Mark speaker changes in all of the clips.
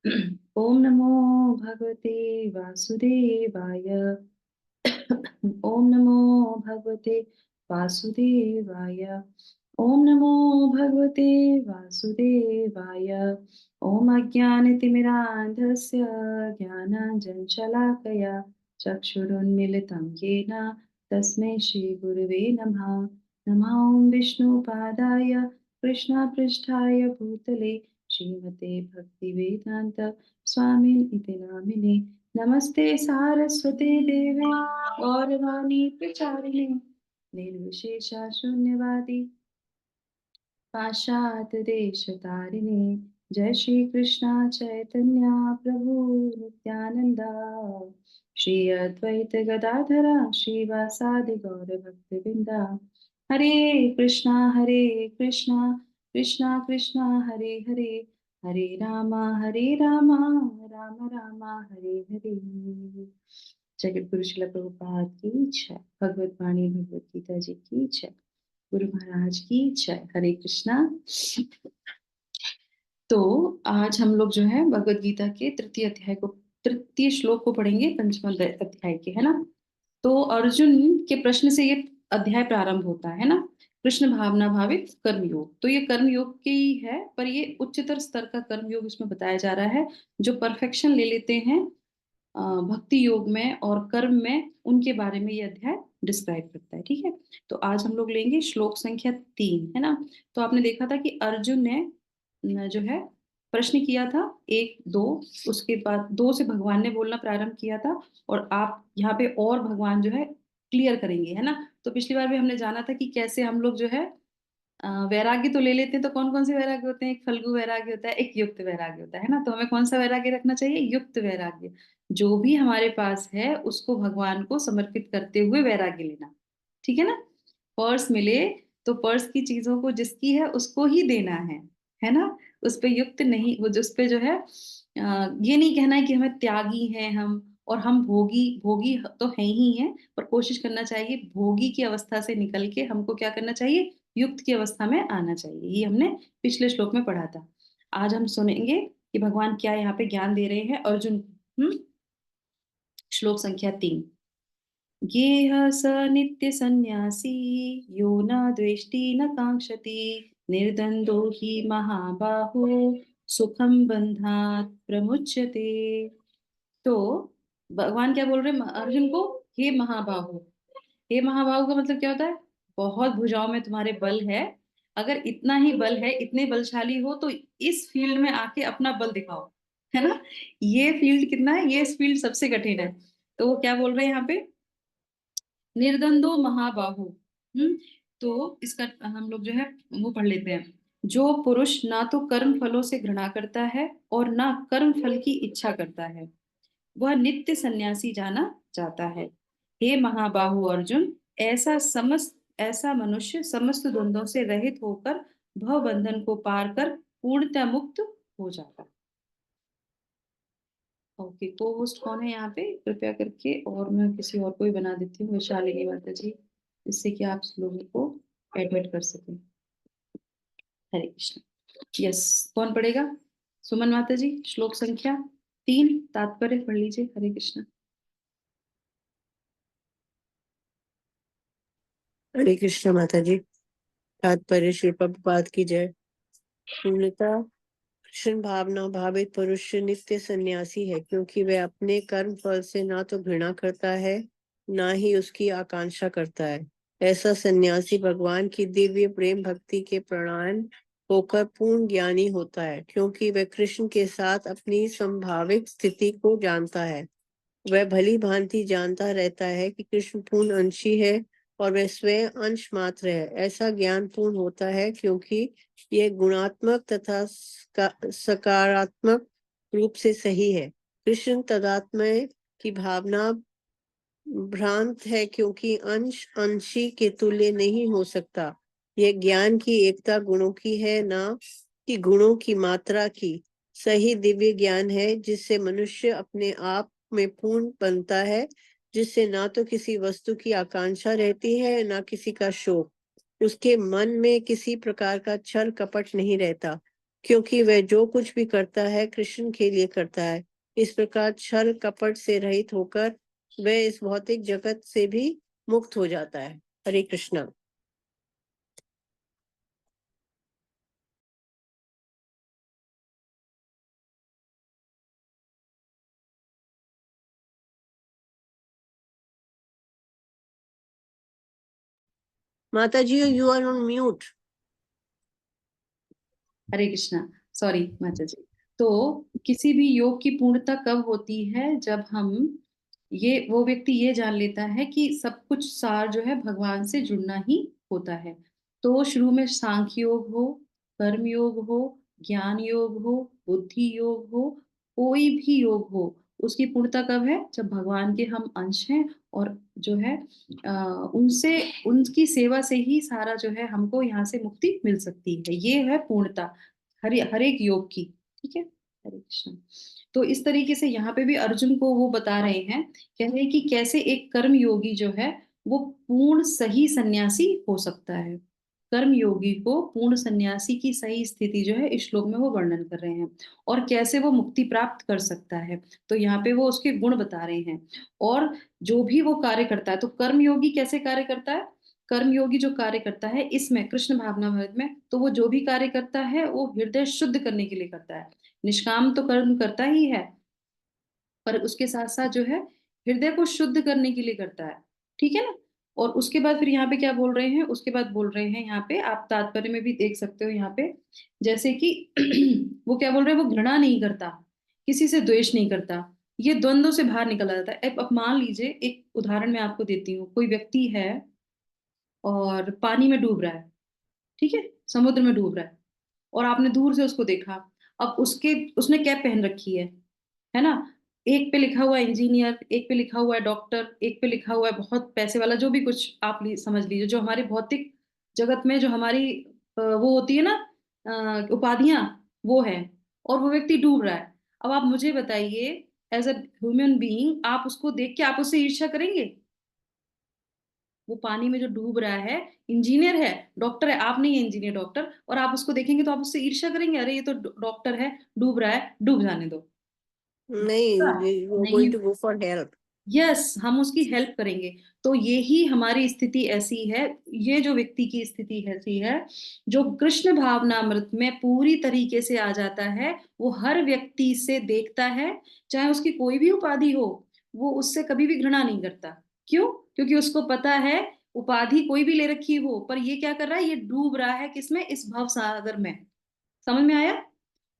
Speaker 1: ओम नमो भगवते वासुदेवाय। ओम नमो भगवते वासुदेवाय। ओम नमो भगवते वासुदेवाय। ओम अज्ञानतिमिरान्धस्य ज्ञानाञ्जनशलाकया चक्षुरुन्मीलितं येन तस्मै श्रीगुरुवे नमः। नमः ॐ विष्णुपादाय कृष्णपृष्ठाय भूतले श्रीमते भक्तिवेदान्त स्वामिन् इति नामिने। नमस्ते सारस्वते देवे गौरवाणी प्रचारिणे निर्विशेषा शून्यवादी पाश्चात्य देश तारिणे। जय श्री कृष्णा चैतन्य प्रभु नित्यानंदा श्री अद्वैत गदाधरा श्रीवासादि गौर भक्तवृंदा। हरे कृष्णा कृष्णा कृष्णा हरे हरे, हरे रामा राम रामा हरे हरे। जगत गुरु शिला प्रभुपाद की जय। भगवत वाणी भगवत गीता जी की जय। गुरु महाराज की जय। हरे कृष्णा। तो आज हम लोग जो है भगवत गीता के तृतीय श्लोक को पढ़ेंगे, पंचम अध्याय के, है ना। तो अर्जुन के प्रश्न से ये अध्याय प्रारंभ होता है ना। कृष्ण भावना भावित कर्मयोग, तो ये कर्मयोग की ही है, पर ये उच्चतर स्तर का कर्मयोग इसमें बताया जा रहा है। जो परफेक्शन ले लेते हैं भक्ति योग में और कर्म में, उनके बारे में ये अध्याय डिस्क्राइब करता है। ठीक है। तो आज हम लोग लेंगे श्लोक संख्या 3, है ना। तो आपने देखा था कि अर्जुन ने जो है प्रश्न किया था 1 2, उसके बाद 2 से भगवान ने बोलना प्रारंभ किया था। और आप यहाँ पे और भगवान जो है क्लियर करेंगे, है ना। तो पिछली बार भी हमने जाना था कि कैसे हम लोग जो है वैराग्य तो ले लेते हैं। तो कौन कौन से वैराग्य होते हैं? एक फल्गु वैराग्य होता है, एक युक्त वैराग्य होता है ना। तो हमें कौन सा वैराग्य रखना चाहिए? युक्त वैराग्य। जो भी हमारे पास है उसको भगवान को समर्पित करते हुए वैराग्य लेना। ठीक है ना। पर्स मिले तो पर्स की चीजों को जिसकी है उसको ही देना है ना। उस पे युक्त नहीं, वो उस पे जो है ये नहीं कहना है कि हमें त्यागी हैं हम और हम भोगी भोगी तो है ही हैं। पर कोशिश करना चाहिए भोगी की अवस्था से निकल के हमको क्या करना चाहिए? युक्त की अवस्था में आना चाहिए। ये हमने पिछले श्लोक में पढ़ा था। आज हम सुनेंगे कि भगवान क्या यहाँ पे ज्ञान दे रहे हैं अर्जुन को। श्लोक संख्या 3। गेह स नित्य संन्यासी यो न द्वेष्टि न कांक्षति निर्द्वंद्वो हि महाबाहो सुखम बंधात प्रमुच्यते। तो भगवान क्या बोल रहे हैं अर्जुन को? हे महाबाहो। हे महाबाहु का मतलब क्या होता है? बहुत भुजाओं में तुम्हारे बल है। अगर इतना ही बल है, इतने बलशाली हो, तो इस फील्ड में आके अपना बल दिखाओ, है ना। ये फील्ड कितना है? ये फील्ड सबसे कठिन है। तो वो क्या बोल रहे हैं यहाँ पे? निर्द्वंदो महाबाहु। हम्म। तो इसका हम लोग जो है वो पढ़ लेते हैं। जो पुरुष ना तो कर्म फलों से घृणा करता है और ना कर्म फल की इच्छा करता है, वह नित्य सन्यासी जाना जाता है। हे महाबाहु अर्जुन, ऐसा मनुष्य समस्त द्वंद्वों से रहित होकर भव बंधन को पार कर पूर्णतः मुक्त हो जाता है। ओके, को होस्ट कौन है यहाँ पे? कृपया करके, और मैं किसी और को भी बना देती हूँ, वैशाली माता जी, जिससे कि आप लोगों को एडमिट कर सकें। हरे कृष्ण। यस, कौन पढ़ेगा? सुमन माता जी, श्लोक संख्या 3 तात्पर्य पढ़ लीजिए। हरे कृष्ण।
Speaker 2: हरे कृष्ण माता जी। तात्पर्य श्री प्रभुपाद की जय। पूर्णतः कृष्ण भावना भावित पुरुष नित्य सन्यासी है, क्योंकि वह अपने कर्म फल से ना तो घृणा करता है, ना ही उसकी आकांक्षा करता है। ऐसा सन्यासी भगवान की दिव्य प्रेम भक्ति के प्रणान होकर पूर्ण ज्ञानी होता है, क्योंकि वह कृष्ण के साथ अपनी संभावित स्थिति को जानता है। वह भली भांति जानता रहता है कि कृष्ण पूर्ण अंशी है और वह स्वयं अंश मात्र है। ऐसा ज्ञान पूर्ण होता है क्योंकि यह गुणात्मक तथा सकारात्मक रूप से सही है। कृष्ण तदात्मय की भावना भ्रांत है, क्योंकि अंश अंशी के तुल्य नहीं हो सकता। यह ज्ञान की एकता गुणों की है, ना कि गुणों की मात्रा की। सही दिव्य ज्ञान है जिससे मनुष्य अपने आप में पूर्ण बनता है, जिससे ना तो किसी वस्तु की आकांक्षा रहती है, ना किसी का शोक। उसके मन में किसी प्रकार का छल कपट नहीं रहता। क्योंकि वह जो कुछ भी करता है कृष्ण के लिए करता है। इस प्रकार छल कपट से रहित होकर वह इस भौतिक जगत से भी मुक्त हो जाता है। हरे कृष्णा। माता ji, you are on mute.
Speaker 1: Hare Krishna. Sorry माता जी। तो किसी भी योग की पूर्णता कब होती है? जब हम वो व्यक्ति ये जान लेता है कि सब कुछ सार जो है भगवान से जुड़ना ही होता है। तो शुरू में सांख्य योग हो, कर्म योग हो, ज्ञान योग हो, बुद्धि योग हो, कोई भी योग हो, उसकी पूर्णता कब है? जब भगवान के हम अंश हैं और जो है उनसे उनकी सेवा से ही सारा जो है हमको यहाँ से मुक्ति मिल सकती है। ये है पूर्णता हर एक योग की। ठीक है। हरे कृष्ण। तो इस तरीके से यहाँ पे भी अर्जुन को वो बता रहे हैं, कह रहे हैं कि कैसे एक कर्म योगी जो है वो पूर्ण सही सन्यासी हो सकता है। कर्म योगी को पूर्ण सन्यासी की सही स्थिति जो है इस श्लोक में वो वर्णन कर रहे हैं, और कैसे वो मुक्ति प्राप्त कर सकता है। तो यहाँ पे वो उसके गुण बता रहे हैं। और जो भी वो कार्य करता है, तो कर्म योगी कैसे कार्य करता है? कर्म योगी जो कार्य करता है इसमें कृष्ण भावनामृत में, तो वो जो भी कार्य करता है वो हृदय शुद्ध करने के लिए करता है। निष्काम तो कर्म करता ही है, पर उसके साथ साथ जो है हृदय को शुद्ध करने के लिए करता है। ठीक है ना? और उसके बाद फिर यहाँ पे क्या बोल रहे हैं? उसके बाद बोल रहे हैं यहाँ पे, आप तात्पर्य में भी देख सकते हो यहाँ पे, जैसे कि वो क्या बोल रहे हैं? वो घृणा नहीं करता, किसी से द्वेष नहीं करता, ये द्वंद्व से बाहर निकल आता है। अब मान लीजिए, एक उदाहरण मैं आपको देती हूँ। कोई व्यक्ति है और पानी में डूब रहा है, ठीक है, समुद्र में डूब रहा है, और आपने दूर से उसको देखा। अब उसने कैप पहन रखी है ना? एक पे लिखा हुआ है इंजीनियर, एक पे लिखा हुआ है डॉक्टर, एक पे लिखा हुआ है बहुत पैसे वाला, जो भी कुछ आप समझ लीजिए, जो हमारे भौतिक जगत में जो हमारी वो होती है ना, उपाधियां, वो है। और वो व्यक्ति डूब रहा है। अब आप मुझे बताइए, एज अ ह्यूमन बीइंग, आप उसको देख के आप उससे ईर्ष्या करेंगे? वो पानी में जो डूब रहा है, इंजीनियर है, डॉक्टर है, आप नहीं है इंजीनियर डॉक्टर, और आप उसको देखेंगे तो आप उससे ईर्ष्या करेंगे? अरे ये तो डॉक्टर है, डूब रहा है, डूब जाने दो।
Speaker 2: नहीं, यू आर
Speaker 1: नहीं।
Speaker 2: Going to go for help.
Speaker 1: Yes, हम उसकी हेल्प करेंगे। तो यही हमारी स्थिति ऐसी है। ये जो व्यक्ति की स्थिति ऐसी है, जो कृष्ण भावनामृत में पूरी तरीके से आ जाता है, वो हर व्यक्ति से देखता है, चाहे उसकी कोई भी उपाधि हो, वो उससे कभी भी घृणा नहीं करता। क्यों? क्योंकि उसको पता है, उपाधि कोई भी ले रखी हो, पर ये क्या कर रहा है? ये डूब रहा है किसमें? इस भव सागर में। समझ में आया?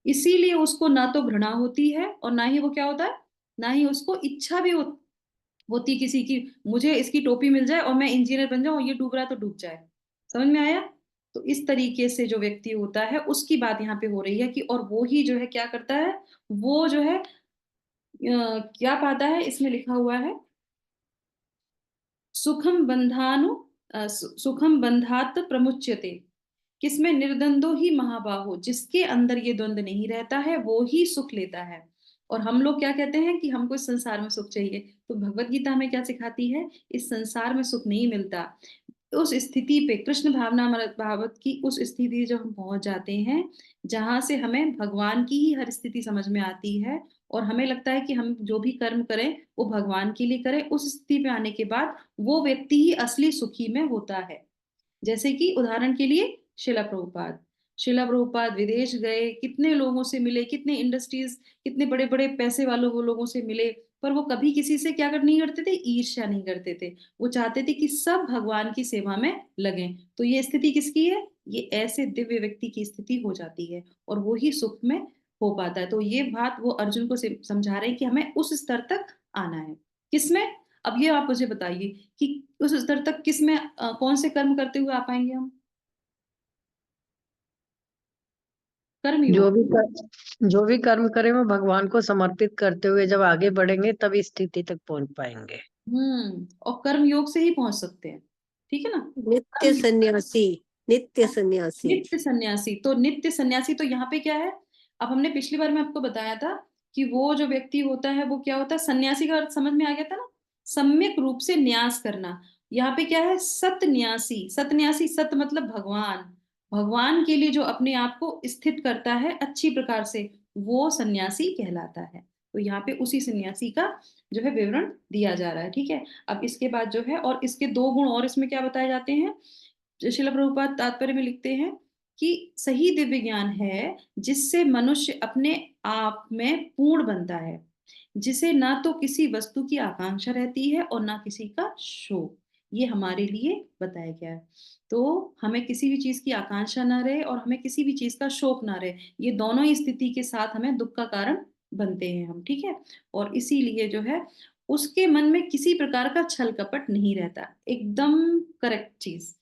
Speaker 1: इसीलिए उसको ना तो घृणा होती है, और ना ही वो क्या होता है, ना ही उसको इच्छा भी होती किसी की, मुझे इसकी टोपी मिल जाए और मैं इंजीनियर बन जाऊं, ये डूब रहा है तो डूब जाए। समझ में आया? तो इस तरीके से जो व्यक्ति होता है उसकी बात यहाँ पे हो रही है कि, और वो ही जो है क्या करता है, वो जो है क्या पाता है? इसमें लिखा हुआ है, सुखम बंधानु सुखम बंधात प्रमुच्यते। किसमें? निर्द्वंदो ही महाबाहो, जिसके अंदर ये द्वंद नहीं रहता है वो ही सुख लेता है। और हम लोग क्या कहते हैं कि हमको इस संसार में सुख चाहिए, तो भगवत गीता हमें क्या सिखाती है? इस संसार में सुख नहीं मिलता। उस स्थिति पे, कृष्ण भावना भागवत की उस स्थिति जो हम पहुंच जाते हैं, जहां से हमें भगवान की ही हर स्थिति समझ में आती है, और हमें लगता है कि हम जो भी कर्म करें वो भगवान के लिए करें, उस स्थिति पे आने के बाद वो व्यक्ति ही असली सुखी में होता है। जैसे कि उदाहरण के लिए शिला प्रभुपाद विदेश गए, कितने लोगों से मिले, कितने इंडस्ट्रीज, कितने बड़े बड़े पैसे वालों वो लोगों से मिले, पर वो कभी किसी से क्या कर नहीं करते थे? ईर्ष्या नहीं करते थे। वो चाहते थे कि सब भगवान की सेवा में लगें। तो ये स्थिति किसकी है? ये ऐसे दिव्य व्यक्ति की स्थिति हो जाती है, और वो ही सुख में हो पाता है। तो ये बात वो अर्जुन को समझा रहे हैं कि हमें उस स्तर तक आना है। किसमें? अब ये आप मुझे बताइए कि उस स्तर तक किसमें, कौन से कर्म करते हुए आ पाएंगे हम?
Speaker 2: जो
Speaker 1: कर्मयोग।
Speaker 2: भी जो भी कर्म करें वो भगवान को समर्पित करते हुए जब आगे बढ़ेंगे तब इस स्थिति तक पहुंच पाएंगे।
Speaker 1: और कर्मयोग से ही पहुंच सकते हैं। ठीक है ना?
Speaker 2: नित्य
Speaker 1: कर्म
Speaker 2: सन्यासी। नित्य सन्यासी।
Speaker 1: नित्य सन्यासी, तो नित्य सन्यासी तो यहाँ पे क्या है? अब हमने पिछली बार में आपको बताया था कि वो जो व्यक्ति होता है वो क्या होता है? सन्यासी का अर्थ समझ में आ गया था ना? सम्यक रूप से न्यास करना। यहाँ पे क्या है? सत न्यासी। सत न्यासी, सत मतलब भगवान, भगवान के लिए जो अपने आप को स्थित करता है अच्छी प्रकार से, वो सन्यासी कहलाता है। तो यहाँ पे उसी सन्यासी का जो है विवरण दिया जा रहा है, ठीक है। अब इसके बाद जो है, और इसके दो गुण और इसमें क्या बताए जाते हैं। श्रील प्रभुपाद तात्पर्य में लिखते हैं कि सही दिव्य ज्ञान है जिससे मनुष्य अपने आप में पूर्ण बनता है, जिसे ना तो किसी वस्तु की आकांक्षा रहती है और ना किसी का शोक। ये हमारे लिए बताया गया है। तो हमें किसी भी चीज की आकांक्षा ना रहे और हमें किसी भी चीज का शोक ना रहे, ये दोनों ही स्थिति के साथ हमें दुख का कारण बनते हैं हम, ठीक है। और इसीलिए जो है उसके मन में किसी प्रकार का छल कपट नहीं रहता, एकदम करेक्ट चीज।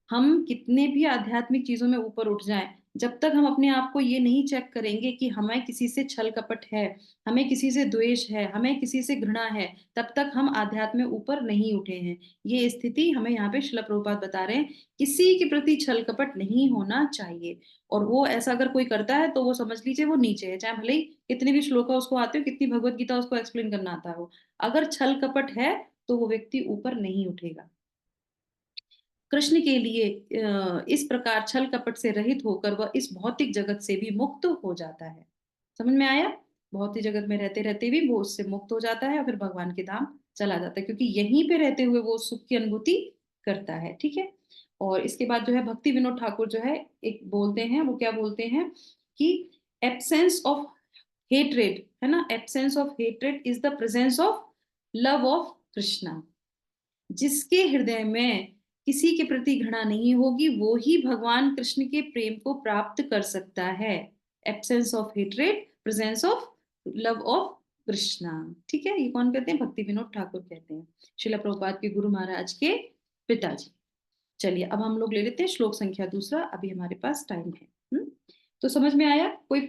Speaker 1: हम कितने भी आध्यात्मिक चीजों में ऊपर उठ जाएं, जब तक हम अपने आप को ये नहीं चेक करेंगे कि हमें किसी से छल कपट है, हमें किसी से द्वेष है, हमें किसी से घृणा है, तब तक हम आध्यात्म में ऊपर नहीं उठे हैं। ये स्थिति हमें यहाँ पे श्रील प्रभुपाद बता रहे हैं, किसी के प्रति छल कपट नहीं होना चाहिए। और वो ऐसा अगर कोई करता है तो वो समझ लीजिए वो नीचे है, चाहे भले ही कितनी भी श्लोका उसको आते हो, कितनी भगवत गीता उसको एक्सप्लेन करना आता हो, अगर छल कपट है तो वो व्यक्ति ऊपर नहीं उठेगा। कृष्ण के लिए इस प्रकार छल कपट से रहित होकर वह इस भौतिक जगत से भी मुक्त हो जाता है। समझ में आया। भौतिक जगत में रहते रहते भी वो उससे मुक्त हो जाता है और फिर भगवान के धाम चला जाता है, क्योंकि यहीं पे रहते हुए वो सुख की अनुभूति करता है, ठीक है। और इसके बाद जो है भक्ति विनोद ठाकुर जो है एक बोलते हैं, वो क्या बोलते हैं कि एब्सेंस ऑफ हेट्रेड, है ना, absence of hatred is the presence of love of Krishna. जिसके हृदय में किसी के प्रति घृणा नहीं होगी वो ही भगवान कृष्ण के प्रेम को प्राप्त कर सकता है। Absence of hatred, presence of love of Krishna, ठीक है। ये कौन कहते हैं, भक्ति विनोद ठाकुर कहते हैं, शिला प्रभुपाद के गुरु महाराज के पिताजी। चलिए अब हम लोग ले लेते हैं श्लोक संख्या दूसरा, अभी हमारे पास टाइम है। तो समझ में आया कोई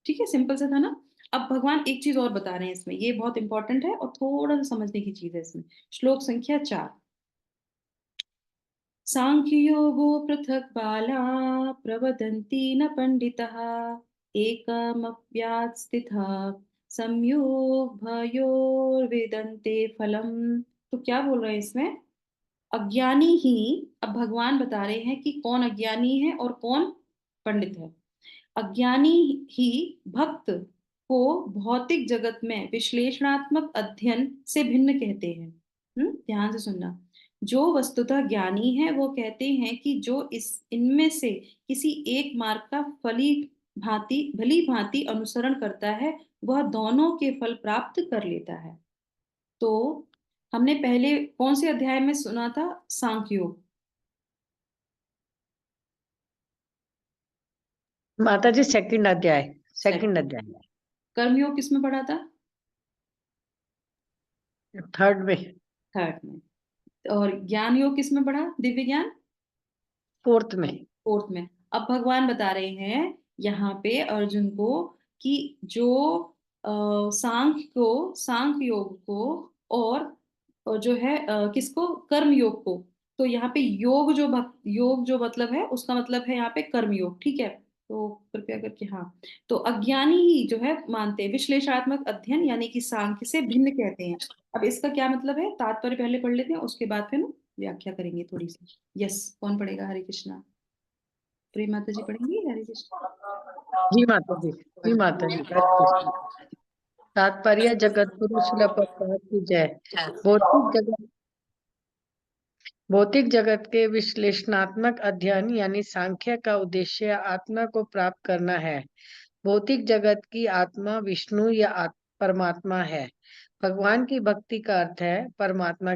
Speaker 1: ठीक है, सिंपल सा था ना। अब भगवान एक चीज और बता रहे हैं इसमें, ये बहुत इंपॉर्टेंट है और थोड़ा सा समझने की चीज है इसमें। श्लोक संख्या 4। सांख्ययोगो पृथक बाला प्रवदन्ति न पंडितः एकमप्यास्थितः संयोग भयोर्वेदन्ते फलम। तो क्या बोल रहे हैं इसमें, अज्ञानी ही, अब भगवान बता रहे हैं कि कौन अज्ञानी है और कौन पंडित है। अज्ञानी ही भक्त को भौतिक जगत में विश्लेषणात्मक अध्ययन से भिन्न कहते हैं। ध्यान से सुनना। जो वस्तुतः ज्ञानी है वो कहते हैं कि जो इस इनमें से किसी एक मार्ग का भली भांति अनुसरण करता है वह दोनों के फल प्राप्त कर लेता है। तो हमने पहले कौन से अध्याय में सुना था, सांख्य योग।
Speaker 2: माता जी सेकंड अध्याय, सेकंड
Speaker 1: सेकंड।
Speaker 2: अध्याय।
Speaker 1: कर्मयोग किसमें पढ़ा था,
Speaker 2: थर्ड में।
Speaker 1: थर्ड में। और ज्ञान योग किसमें पढ़ा, दिव्य ज्ञान,
Speaker 2: फोर्थ में।
Speaker 1: फोर्थ में। अब भगवान बता रहे हैं यहाँ पे अर्जुन को कि जो सांख्य योग को और जो है किसको, कर्म योग को। तो यहाँ पे योग जो मतलब है उसका मतलब है यहाँ पे कर्म योग, ठीक है। तो कृपया करके हाँ। तो अज्ञानी ही जो है मानते हैं विश्लेषणात्मक अध्ययन, यानी कि सांख्य से भिन्न कहते हैं। अब इसका क्या मतलब है, तात्पर्य पहले पढ़ लेते हैं, उसके बाद फिर ना व्याख्या करेंगे थोड़ी सी। यस, कौन पढ़ेगा, हरे कृष्णा। प्रिय माता जी पढ़ेंगी हरे कृष्ण।
Speaker 2: जी माता जी, जी माता जी, हरे कृष्ण। तात्पर्य जगत गुरु शिला प्रभुपाद की जय। भौतिक जगत, भौतिक जगत के विश्लेषणात्मक अध्ययन यानी सांख्य का उद्देश्य आत्मा को प्राप्त करना है। भौतिक जगत की आत्मा विष्णु या परमात्मा है। भगवान की भक्ति का अर्थ है परमात्मा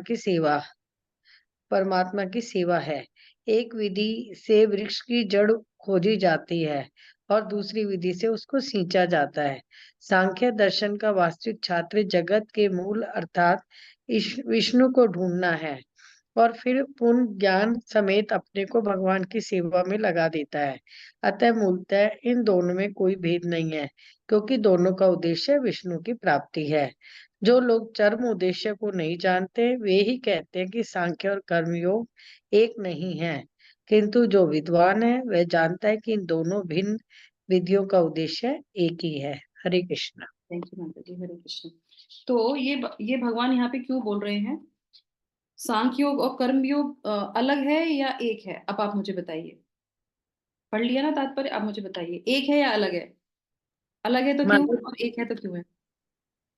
Speaker 2: की सेवा है। एक विधि से वृक्ष की जड़ खोजी जाती है और दूसरी विधि से उसको सींचा जाता है। सांख्य दर्शन का वास्तविक छात्र जगत के मूल अर्थात विष्णु को ढूंढना है और फिर पूर्ण ज्ञान समेत अपने को भगवान की सेवा में लगा देता है। अतः मूलतः इन दोनों में कोई भेद नहीं है, क्योंकि दोनों का उद्देश्य विष्णु की प्राप्ति है। जो लोग चरम उद्देश्य को नहीं जानते वे ही कहते हैं कि सांख्य और कर्मयोग एक नहीं है, किंतु जो विद्वान है वह जानता है कि इन दोनों भिन्न विधियों का उद्देश्य एक ही है। हरे कृष्ण।
Speaker 1: थैंक यू माता जी, हरे कृष्ण। तो ये भगवान यहाँ पे क्यों बोल रहे हैं, सांख्य योग और कर्म योग अलग है या एक है? अब आप मुझे बताइए। पढ़ लिया ना तात्पर्य, आप मुझे बताइए एक है या अलग है? अलग है तो क्यों,
Speaker 2: माता
Speaker 1: और एक है तो क्यों है?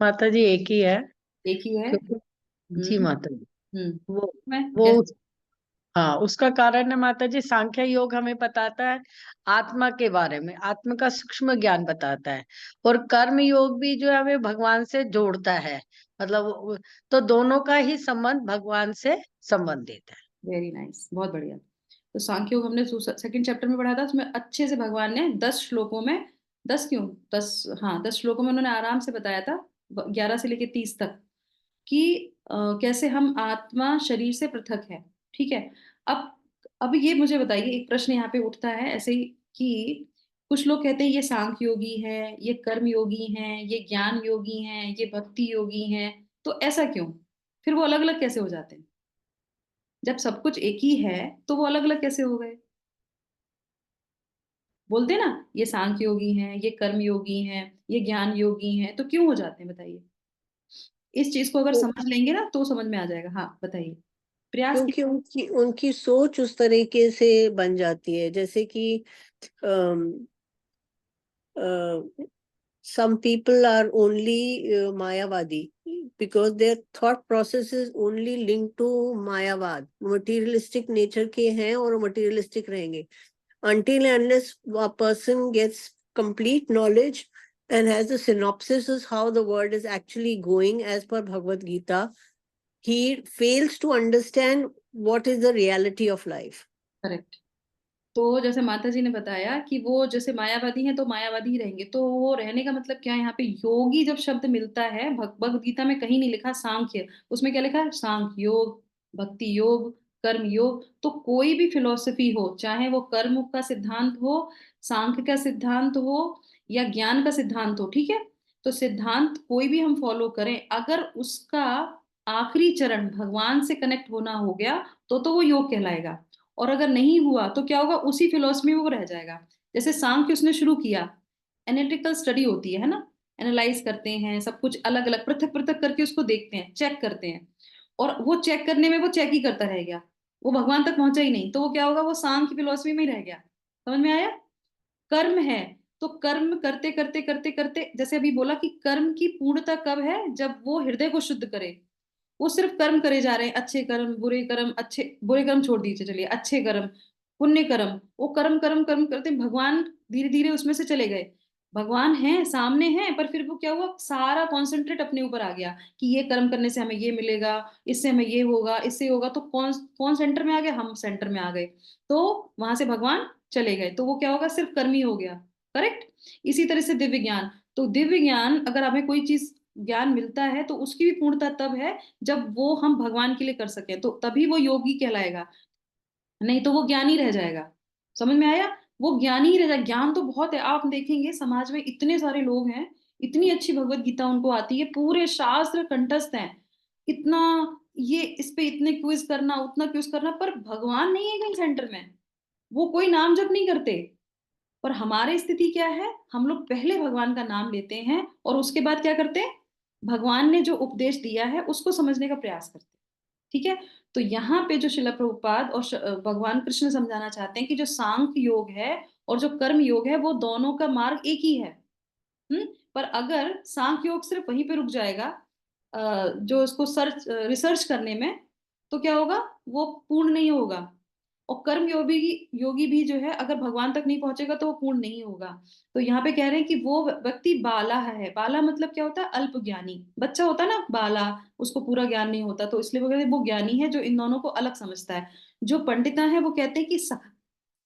Speaker 2: माता जी एक ही है।
Speaker 1: एक ही है।
Speaker 2: क्योंकि जी
Speaker 1: हम्म।
Speaker 2: माता जी,
Speaker 1: हम्म।
Speaker 2: वो
Speaker 1: मैं
Speaker 2: वो
Speaker 1: कैसे?
Speaker 2: हाँ, उसका कारण है माता जी, सांख्य योग हमें बताता है आत्मा के बारे में, आत्मा का सूक्ष्म ज्ञान बताता है। और कर्म योग भी जो है हमें भगवान से जोड़ता है, मतलब तो दोनों का ही संबंध भगवान से संबंधित है।
Speaker 1: वेरी नाइस, बहुत बढ़िया। तो सांख्य योग हमने सेकंड चैप्टर में पढ़ा था, उसमें अच्छे से भगवान ने 10 श्लोकों में, 10 क्यों, 10 श्लोकों में उन्होंने आराम से बताया था, 11 से लेके 30 तक, कि कैसे हम आत्मा शरीर से पृथक है। ठीक है। अब अब ये मुझे बताइए, एक प्रश्न यहाँ पे उठता है ऐसे ही, कि कुछ लोग कहते हैं ये सांख्य योगी है, ये कर्म योगी हैं, ये ज्ञान योगी हैं, ये भक्ति योगी हैं, तो ऐसा क्यों? फिर वो अलग अलग कैसे हो जाते हैं? जब सब कुछ एक ही है तो वो अलग अलग कैसे हो गए? बोलते ना, ये सांख्य योगी हैं, ये कर्म योगी हैं, ये ज्ञान योगी हैं, तो क्यों हो जाते हैं बताइए? इस चीज को अगर
Speaker 2: तो
Speaker 1: समझ लेंगे ना तो समझ में आ जाएगा। हाँ बताइए, प्रयास
Speaker 2: क्योंकि
Speaker 1: कीजिए।
Speaker 2: उनकी उनकी सोच उस तरीके से बन जाती है, जैसे कि some people are only Mayavadi because their thought process is only linked to Mayavad, materialistic nature के हैं और materialistic रहेंगे until and unless a person gets complete knowledge and has a synopsis of how the world is actually going as per Bhagavad Gita, he fails to understand what is the reality of life.
Speaker 1: Correct. तो जैसे माता जी ने बताया कि वो जैसे मायावादी हैं तो मायावादी ही रहेंगे, तो वो रहने का मतलब क्या है? यहाँ पे योगी जब शब्द मिलता है, भगवद गीता में कहीं नहीं लिखा सांख्य, उसमें क्या लिखा है? सांख्य योग, भक्ति योग, कर्म योग। तो कोई भी फिलॉसफी हो, चाहे वो कर्म का सिद्धांत हो, सांख्य का सिद्धांत हो, या ज्ञान का सिद्धांत हो, ठीक है, तो सिद्धांत कोई भी हम फॉलो करें, अगर उसका आखिरी चरण भगवान से कनेक्ट होना हो गया तो वो योग कहलाएगा। और अगर नहीं हुआ तो क्या होगा? उसी फिलोसफी में वो रह जाएगा। जैसे सांख्य उसने शुरू किया, एनालिटिकल स्टडी होती है ना, एनालाइज करते हैं सब कुछ, अलग अलग पृथक पृथक करके उसको देखते हैं, चेक करते हैं, और वो चेक करने में वो चेक ही करता रह गया, वो भगवान तक पहुंचा ही नहीं, तो वो क्या होगा? वो सांख्य फिलोसफी में ही रह गया। समझ में आया? कर्म है, तो कर्म करते करते करते करते, जैसे अभी बोला कि कर्म की पूर्णता कब है? जब वो हृदय को शुद्ध करे। वो सिर्फ कर्म करे जा रहे हैं, अच्छे कर्म, बुरे कर्म, अच्छे बुरे कर्म छोड़ दीजिए, चलिए अच्छे कर्म, पुण्य कर्म, वो कर्म कर्म कर्म करते भगवान धीरे धीरे उसमें से चले गए। भगवान है, सामने है, पर फिर वो क्या हुआ? सारा कॉन्सेंट्रेट अपने ऊपर आ गया, कि ये कर्म करने से हमें ये मिलेगा, इससे हमें ये होगा, इससे होगा, तो कौन कौन सेंटर में आ गया? हम सेंटर में आ गए। तो वहां से भगवान चले गए, तो वो क्या होगा? सिर्फ कर्म ही हो गया। करेक्ट। इसी तरह से दिव्य ज्ञान, तो दिव्य ज्ञान अगर हमें कोई चीज ज्ञान मिलता है तो उसकी भी पूर्णता तब है जब वो हम भगवान के लिए कर सके, तो तभी वो योगी कहलाएगा, नहीं तो वो ज्ञानी रह जाएगा। समझ में आया? वो ज्ञानी ही रह जाएगा। ज्ञान तो बहुत है, आप देखेंगे समाज में इतने सारे लोग हैं, इतनी अच्छी भगवत गीता उनको आती है, पूरे शास्त्र कंठस्थ हैं, इतना, ये इस पे इतने क्विज करना, उतना क्विज करना, पर भगवान नहीं है कहीं सेंटर में, वो कोई नाम जप नहीं करते। पर हमारी स्थिति क्या है? हम लोग पहले भगवान का नाम लेते हैं और उसके बाद क्या करते हैं? भगवान ने जो उपदेश दिया है उसको समझने का प्रयास करते हैं। ठीक है। तो यहाँ पे जो शिला प्रभुपाद और भगवान कृष्ण समझाना चाहते हैं कि जो सांख्य योग है और जो कर्म योग है, वो दोनों का मार्ग एक ही है। पर अगर सांख्य योग सिर्फ वहीं पे रुक जाएगा, जो उसको सर्च रिसर्च करने में, तो क्या होगा? वो पूर्ण नहीं होगा। और कर्म योगी भी जो है, अगर भगवान तक नहीं पहुंचेगा तो वो पूर्ण नहीं होगा। तो यहाँ पे कह रहे हैं कि वो व्यक्ति बाला है। बाला मतलब क्या होता है? अल्प ज्ञानी, बच्चा होता है ना बाला, उसको पूरा ज्ञान नहीं होता, तो इसलिए वो कहते हैं वो ज्ञानी है जो इन दोनों को अलग समझता है। जो पंडिता है वो कहते हैं कि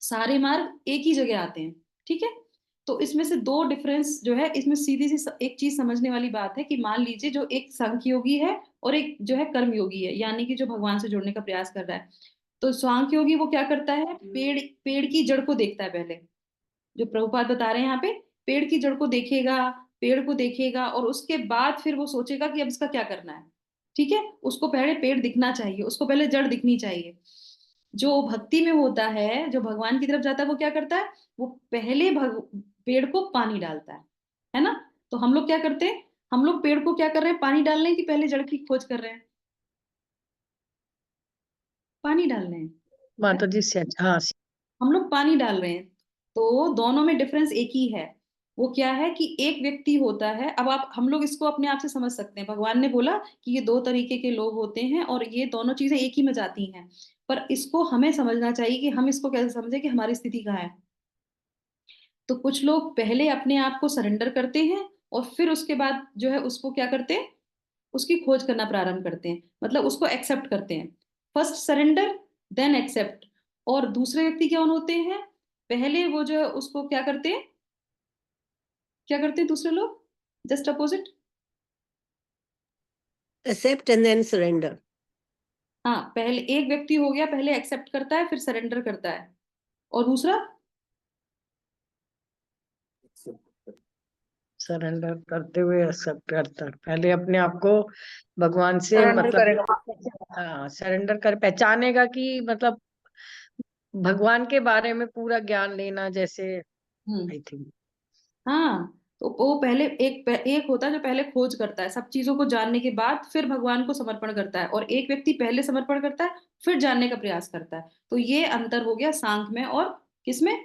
Speaker 1: सारे मार्ग एक ही जगह आते हैं। ठीक है। तो इसमें से दो डिफरेंस जो है, इसमें सीधी सी एक चीज समझने वाली बात है, कि मान लीजिए जो एक सांख्य योगी है और एक जो है कर्म योगी है, यानी कि जो भगवान से जुड़ने का प्रयास कर रहा है, तो सांख्य योगी वो क्या करता है? पेड़ पेड़ की जड़ को देखता है पहले, जो प्रभुपाद बता रहे हैं यहाँ पे, पेड़ की जड़ को देखेगा, पेड़ को देखेगा, और उसके बाद फिर वो सोचेगा कि अब इसका क्या करना है। ठीक है। उसको पहले पेड़ दिखना चाहिए, उसको पहले जड़ दिखनी चाहिए। जो भक्ति में होता है, जो भगवान की तरफ जाता है, वो क्या करता है? वो पहले पेड़ को पानी डालता है ना? तो हम लोग क्या करते हैं? हम लोग पेड़ को क्या कर रहे हैं? पानी डाल रहे हैं कि पहले जड़ की खोज कर रहे हैं? पानी डाल रहे हैं।
Speaker 3: माता जी से हाँ
Speaker 1: हम लोग पानी डाल रहे हैं, तो दोनों में डिफरेंस एक ही है। वो क्या है कि एक व्यक्ति होता है, अब आप हम लोग इसको अपने आप से समझ सकते हैं, भगवान ने बोला कि ये दो तरीके के लोग होते हैं और ये दोनों चीजें एक ही में जाती हैं। पर इसको हमें समझना चाहिए कि हम इसको कैसे समझे कि हमारी स्थिति कहाँ है। तो कुछ लोग पहले अपने आप को सरेंडर करते हैं और फिर उसके बाद जो है उसको क्या करते हैं, उसकी खोज करना प्रारंभ करते हैं, मतलब उसको एक्सेप्ट करते हैं। First surrender, then accept. और दूसरे व्यक्ति कौन होते हैं, पहले वो जो है उसको क्या करते हैं, क्या करते हैं दूसरे लोग, just opposite.
Speaker 2: Accept and then surrender.
Speaker 1: हाँ, पहले एक व्यक्ति हो गया, पहले एक्सेप्ट करता है फिर सरेंडर करता है, और दूसरा
Speaker 3: सरेंडर करते हुए सब करता है। पहले अपने आप को भगवान से
Speaker 2: सरेंडर
Speaker 3: मतलब
Speaker 2: करेगा।
Speaker 3: हाँ सरेंडर कर पहचानेगा कि मतलब भगवान के बारे में पूरा ज्ञान लेना जैसे
Speaker 1: हम्म।
Speaker 3: I think.
Speaker 1: हाँ, तो वो पहले एक होता है जो पहले खोज करता है, सब चीजों को जानने के बाद फिर भगवान को समर्पण करता है, और एक व्यक्ति पहले समर्पण करता है फिर जानने का प्रयास करता है। तो ये अंतर हो गया सांख्य में और किसमें,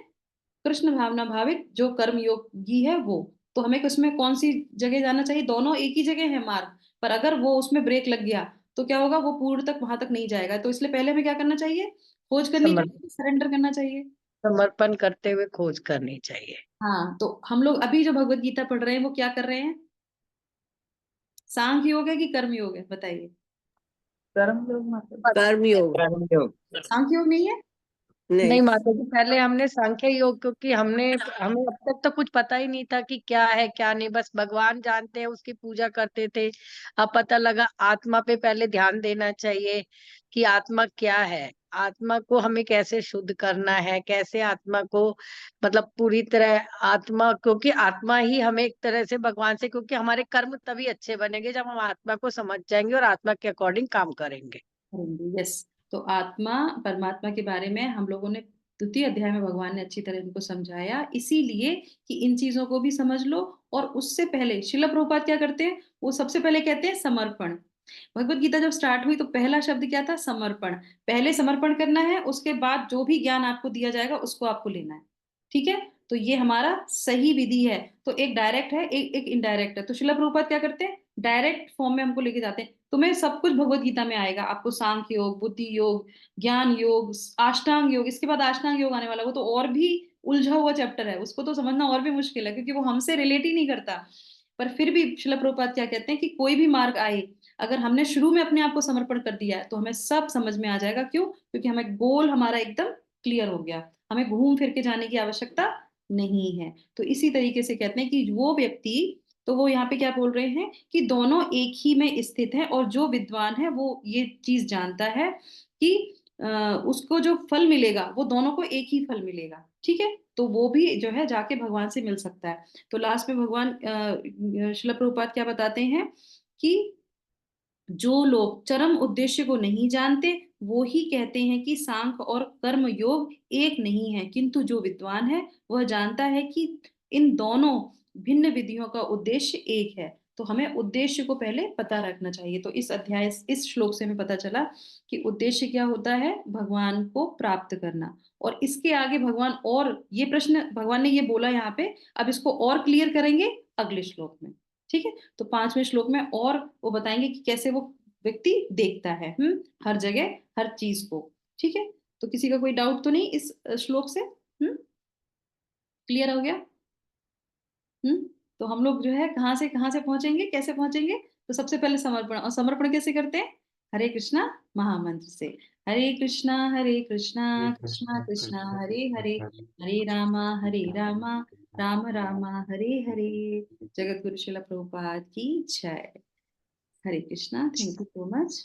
Speaker 1: कृष्ण भावना भावित जो कर्म योगी है वो। तो हमें उसमें कौन सी जगह जाना चाहिए, दोनों एक ही जगह है मार्ग, पर अगर वो उसमें ब्रेक लग गया तो क्या होगा, वो पूर्ण तक वहां तक नहीं जाएगा। तो इसलिए पहले हमें क्या करना चाहिए, खोज करनी चाहिए, सरेंडर करना चाहिए।
Speaker 3: समर्पण करते हुए खोज करनी चाहिए।
Speaker 1: हाँ, तो हम लोग अभी जो भगवत गीता पढ़ रहे हैं वो क्या कर रहे हैं, सांख्य योग है कि कर्म योग है, बताइए।
Speaker 3: कर्म योग माता
Speaker 2: कर्म योग।
Speaker 3: कर्म योग
Speaker 1: सांख्य योग नहीं है।
Speaker 3: नहीं
Speaker 2: नहीं।
Speaker 3: माता जी, पहले हमने सांख्य योग क्योंकि हमें अब तक तो कुछ पता ही नहीं था कि क्या है क्या नहीं, बस भगवान जानते हैं उसकी पूजा करते थे। अब पता लगा आत्मा पे पहले ध्यान देना चाहिए कि आत्मा क्या है, आत्मा को हमें कैसे शुद्ध करना है, कैसे आत्मा को मतलब पूरी तरह आत्मा, क्योंकि आत्मा ही हमें एक तरह से भगवान से, क्योंकि हमारे कर्म तभी अच्छे बनेंगे जब हम आत्मा को समझ जाएंगे और आत्मा के अकॉर्डिंग काम करेंगे।
Speaker 1: करेंगे, यस। तो आत्मा परमात्मा के बारे में हम लोगों ने द्वितीय अध्याय में भगवान ने अच्छी तरह इनको समझाया, इसीलिए कि इन चीजों को भी समझ लो। और उससे पहले शिला प्रभुपाद क्या करते हैं, वो सबसे पहले कहते हैं समर्पण। भगवत गीता जब स्टार्ट हुई तो पहला शब्द क्या था, समर्पण। पहले समर्पण करना है, उसके बाद जो भी ज्ञान आपको दिया जाएगा उसको आपको लेना है। ठीक है, तो ये हमारा सही विधि है। तो एक डायरेक्ट है, एक इनडायरेक्ट है। तो शिला प्रभुपाद क्या करते हैं, डायरेक्ट फॉर्म में हमको लेके जाते हैं, तुम्हें सब कुछ भगवत गीता में आएगा, आपको सांख्य योग, बुद्धि योग, ज्ञान योग, अष्टांग योग, इसके बाद अष्टांग योग आने वाला, वो तो और भी उलझा हुआ चैप्टर है, उसको तो समझना और भी मुश्किल है क्योंकि वो हमसे रिलेट ही नहीं करता। पर फिर भी शिला प्रभुपाद क्या कहते हैं कि कोई भी मार्ग आए, अगर हमने शुरू में अपने आप को समर्पण कर दिया है तो हमें सब समझ में आ जाएगा। क्यों, क्योंकि हमें गोल हमारा एकदम क्लियर हो गया, हमें घूम फिर के जाने की आवश्यकता नहीं है। तो इसी तरीके से कहते हैं कि वो व्यक्ति, तो वो यहाँ पे क्या बोल रहे हैं कि दोनों एक ही में स्थित है, और जो विद्वान है वो ये चीज जानता है कि उसको जो फल मिलेगा वो दोनों को एक ही फल मिलेगा। ठीक है, तो वो भी जो है जाके भगवान से मिल सकता है। तो लास्ट में भगवान शिला प्रभुपाद क्या बताते हैं कि जो लोग चरम उद्देश्य को नहीं जानते वो ही कहते हैं कि सांख्य और कर्म योग एक नहीं है, किंतु जो विद्वान है वह जानता है कि इन दोनों भिन्न विधियों का उद्देश्य एक है। तो हमें उद्देश्य को पहले पता रखना चाहिए। तो इस अध्याय, इस श्लोक से हमें पता चला कि उद्देश्य क्या होता है, भगवान को प्राप्त करना। और इसके आगे भगवान, और ये प्रश्न भगवान ने ये बोला यहाँ पे, अब इसको और क्लियर करेंगे अगले श्लोक में। ठीक है, तो 5वें श्लोक में और वो बताएंगे कि कैसे वो व्यक्ति देखता है, हर जगह हर चीज को। ठीक है, तो किसी का कोई डाउट तो नहीं इस श्लोक से, क्लियर हो गया। तो हम लोग जो है कहाँ से पहुंचेंगे, कैसे पहुंचेंगे, तो सबसे पहले समर्पण। और समर्पण कैसे करते हैं, हरे कृष्णा महामंत्र से। हरे कृष्णा कृष्णा कृष्णा हरे हरे, हरे रामा राम रामा हरे हरे। जगत गुरु शिला प्रभुपाद की जय। Hare Krishna, thank you so much.